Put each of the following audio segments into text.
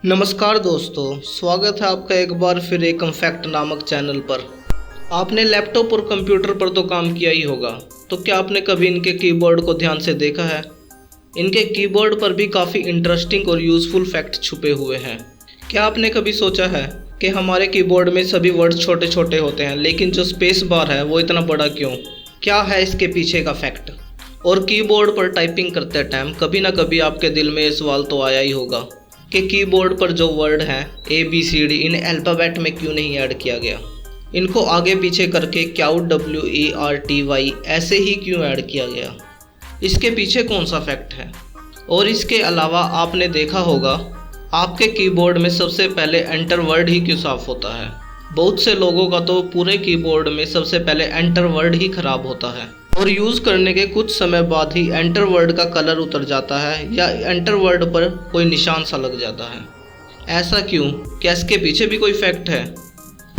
नमस्कार दोस्तों, स्वागत है आपका एक बार फिर एक फैक्ट नामक चैनल पर। आपने लैपटॉप और कंप्यूटर पर तो काम किया ही होगा, तो क्या आपने कभी इनके कीबोर्ड को ध्यान से देखा है? इनके कीबोर्ड पर भी काफ़ी इंटरेस्टिंग और यूज़फुल फैक्ट छुपे हुए हैं। क्या आपने कभी सोचा है कि हमारे कीबोर्ड में सभी वर्ड छोटे छोटे होते हैं, लेकिन जो स्पेस बार है वो इतना बड़ा क्यों? क्या है इसके पीछे का फैक्ट? और कीबोर्ड पर टाइपिंग करते टाइम कभी ना कभी आपके दिल में ये सवाल तो आया ही होगा कि कीबोर्ड पर जो वर्ड हैं ABCD इन अल्फ़ाबेट में क्यों नहीं ऐड किया गया? इनको आगे पीछे करके QWERTY ऐसे ही क्यों ऐड किया गया? इसके पीछे कौन सा फैक्ट है? और इसके अलावा आपने देखा होगा आपके कीबोर्ड में सबसे पहले एंटर वर्ड ही क्यों साफ़ होता है? बहुत से लोगों का तो पूरे कीबोर्ड में सबसे पहले एंटर वर्ड ही खराब होता है और यूज़ करने के कुछ समय बाद ही एंटर वर्ड का कलर उतर जाता है या एंटर वर्ड पर कोई निशान सा लग जाता है। ऐसा क्यों? क्या इसके पीछे भी कोई फैक्ट है?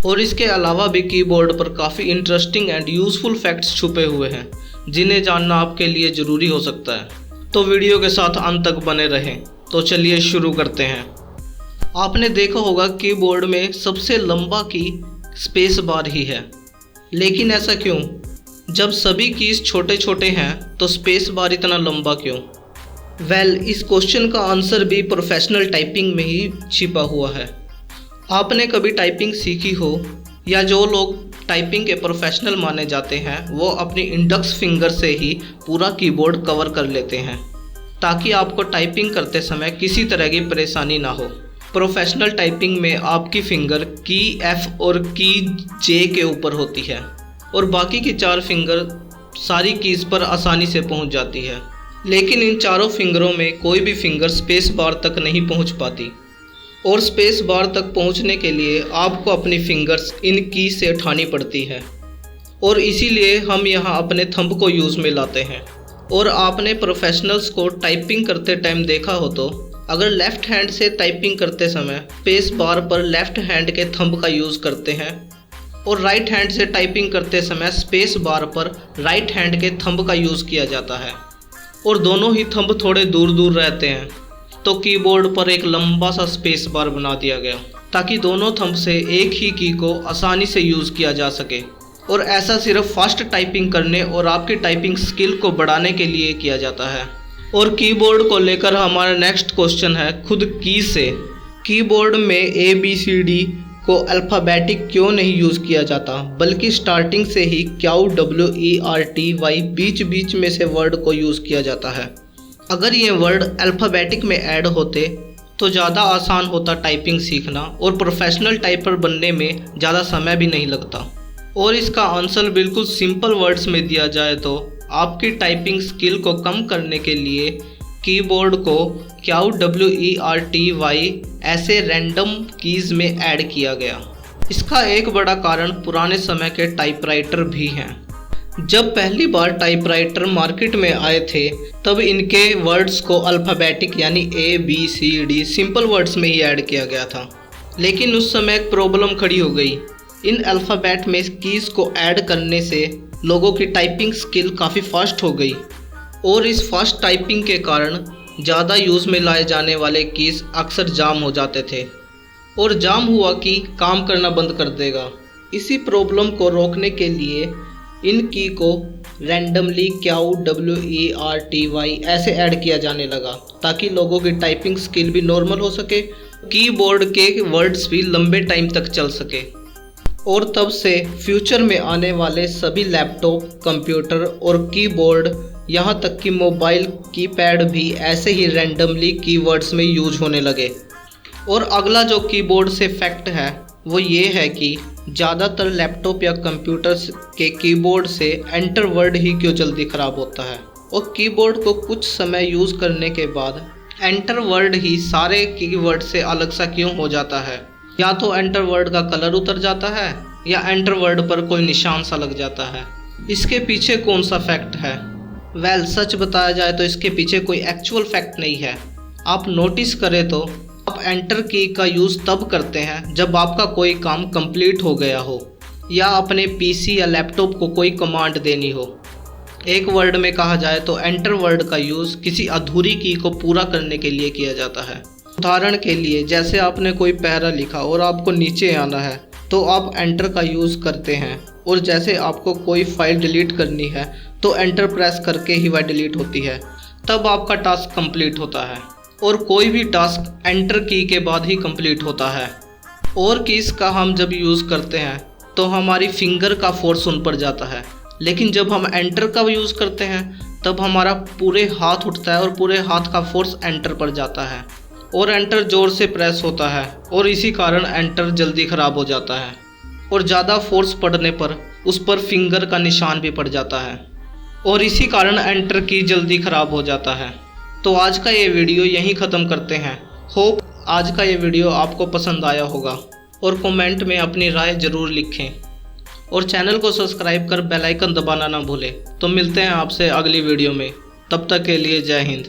और इसके अलावा भी कीबोर्ड पर काफ़ी इंटरेस्टिंग एंड यूज़फुल फैक्ट्स छुपे हुए हैं जिन्हें जानना आपके लिए ज़रूरी हो सकता है। तो वीडियो के साथ अंत तक बने रहें। तो चलिए शुरू करते हैं। आपने देखा होगा कीबोर्ड में सबसे लंबा की स्पेस बार ही है, लेकिन ऐसा क्यों? जब सभी कीज छोटे छोटे हैं तो स्पेस बार इतना लंबा क्यों? इस क्वेश्चन का आंसर भी प्रोफेशनल टाइपिंग में ही छिपा हुआ है। आपने कभी टाइपिंग सीखी हो या जो लोग टाइपिंग के प्रोफेशनल माने जाते हैं वो अपनी इंडेक्स फिंगर से ही पूरा कीबोर्ड कवर कर लेते हैं ताकि आपको टाइपिंग करते समय किसी तरह की परेशानी ना हो। प्रोफेशनल टाइपिंग में आपकी फिंगर की F और की J के ऊपर होती है और बाकी की 4 फिंगर सारी कीज़ पर आसानी से पहुंच जाती है, लेकिन इन चारों फिंगरों में कोई भी फिंगर स्पेस बार तक नहीं पहुंच पाती और स्पेस बार तक पहुंचने के लिए आपको अपनी फिंगर्स इन की से उठानी पड़ती है और इसीलिए हम यहां अपने थंब को यूज़ में लाते हैं। और आपने प्रोफेशनल्स को टाइपिंग करते टाइम देखा हो तो अगर लेफ़्ट हैंड से टाइपिंग करते समय स्पेस बार पर लेफ़्ट हैंड के थंब का यूज़ करते हैं और राइट हैंड से टाइपिंग करते समय स्पेस बार पर राइट हैंड के थंब का यूज़ किया जाता है और दोनों ही थंब थोड़े दूर दूर रहते हैं, तो कीबोर्ड पर एक लंबा सा स्पेस बार बना दिया गया ताकि दोनों थंब से एक ही की को आसानी से यूज़ किया जा सके। और ऐसा सिर्फ फास्ट टाइपिंग करने और आपकी टाइपिंग स्किल को बढ़ाने के लिए किया जाता है। और कीबोर्ड को लेकर हमारा नेक्स्ट क्वेश्चन है खुद की से। कीबोर्ड में ABCD को अल्फ़ाबेटिक क्यों नहीं यूज़ किया जाता, बल्कि स्टार्टिंग से ही QWERTY बीच बीच में से वर्ड को यूज़ किया जाता है? अगर ये वर्ड अल्फ़ाबेटिक में ऐड होते तो ज़्यादा आसान होता टाइपिंग सीखना और प्रोफेशनल टाइपर बनने में ज़्यादा समय भी नहीं लगता। और इसका आंसर बिल्कुल सिंपल वर्ड्स में दिया जाए तो आपकी टाइपिंग स्किल को कम करने के लिए कीबोर्ड को QWERTY ऐसे रैंडम कीज़ में ऐड किया गया। इसका एक बड़ा कारण पुराने समय के टाइपराइटर भी हैं। जब पहली बार टाइपराइटर मार्केट में आए थे तब इनके वर्ड्स को अल्फ़ाबेटिक यानी ABCD सिंपल वर्ड्स में ही ऐड किया गया था, लेकिन उस समय एक प्रॉब्लम खड़ी हो गई। इन अल्फ़ाबेट में कीज़ को ऐड करने से लोगों की टाइपिंग स्किल काफ़ी फास्ट हो गई और इस फास्ट टाइपिंग के कारण ज़्यादा यूज़ में लाए जाने वाले कीज़ अक्सर जाम हो जाते थे और जाम हुआ कि काम करना बंद कर देगा। इसी प्रॉब्लम को रोकने के लिए इन की को रैंडमली QWERTY ऐसे ऐड किया जाने लगा ताकि लोगों की टाइपिंग स्किल भी नॉर्मल हो सके, कीबोर्ड के वर्ड्स भी लंबे टाइम तक चल सके। और तब से फ्यूचर में आने वाले सभी लैपटॉप, कंप्यूटर और कीबोर्ड, यहाँ तक कि मोबाइल कीपैड भी ऐसे ही रैंडमली कीवर्ड्स में यूज होने लगे। और अगला जो कीबोर्ड से फैक्ट है वो ये है कि ज़्यादातर लैपटॉप या कंप्यूटर्स के कीबोर्ड से एंटर वर्ड ही क्यों जल्दी ख़राब होता है और कीबोर्ड को कुछ समय यूज़ करने के बाद एंटर वर्ड ही सारे कीवर्ड से अलग सा क्यों हो जाता है? या तो एंटर वर्ड का कलर उतर जाता है या एंटर वर्ड पर कोई निशान सा लग जाता है। इसके पीछे कौन सा फैक्ट है? सच बताया जाए तो इसके पीछे कोई एक्चुअल फैक्ट नहीं है। आप नोटिस करें तो आप एंटर की का यूज़ तब करते हैं जब आपका कोई काम कंप्लीट हो गया हो या अपने PC या लैपटॉप को कोई कमांड देनी हो। एक वर्ड में कहा जाए तो एंटर वर्ड का यूज़ किसी अधूरी की को पूरा करने के लिए किया जाता है। उदाहरण के लिए जैसे आपने कोई पैरा लिखा और आपको नीचे आना है तो आप एंटर का यूज़ करते हैं, और जैसे आपको कोई फाइल डिलीट करनी है तो एंटर प्रेस करके ही वह डिलीट होती है, तब आपका टास्क कंप्लीट होता है। और कोई भी टास्क एंटर की के बाद ही कंप्लीट होता है। और कीज़ का हम जब यूज़ करते हैं तो हमारी फिंगर का फोर्स उन पर जाता है, लेकिन जब हम एंटर का यूज़ करते हैं तब हमारा पूरे हाथ उठता है और पूरे हाथ का फोर्स एंटर पर जाता है, और एंटर ज़ोर से प्रेस होता है, और इसी कारण एंटर जल्दी ख़राब हो जाता है। और ज़्यादा फोर्स पड़ने पर उस पर फिंगर का निशान भी पड़ जाता है, और इसी कारण एंटर की जल्दी ख़राब हो जाता है। तो आज का ये वीडियो यहीं ख़त्म करते हैं। होप आज का ये वीडियो आपको पसंद आया होगा, और कमेंट में अपनी राय ज़रूर लिखें, और चैनल को सब्सक्राइब कर बेल आइकन दबाना ना भूलें। तो मिलते हैं आपसे अगली वीडियो में, तब तक के लिए जय हिंद।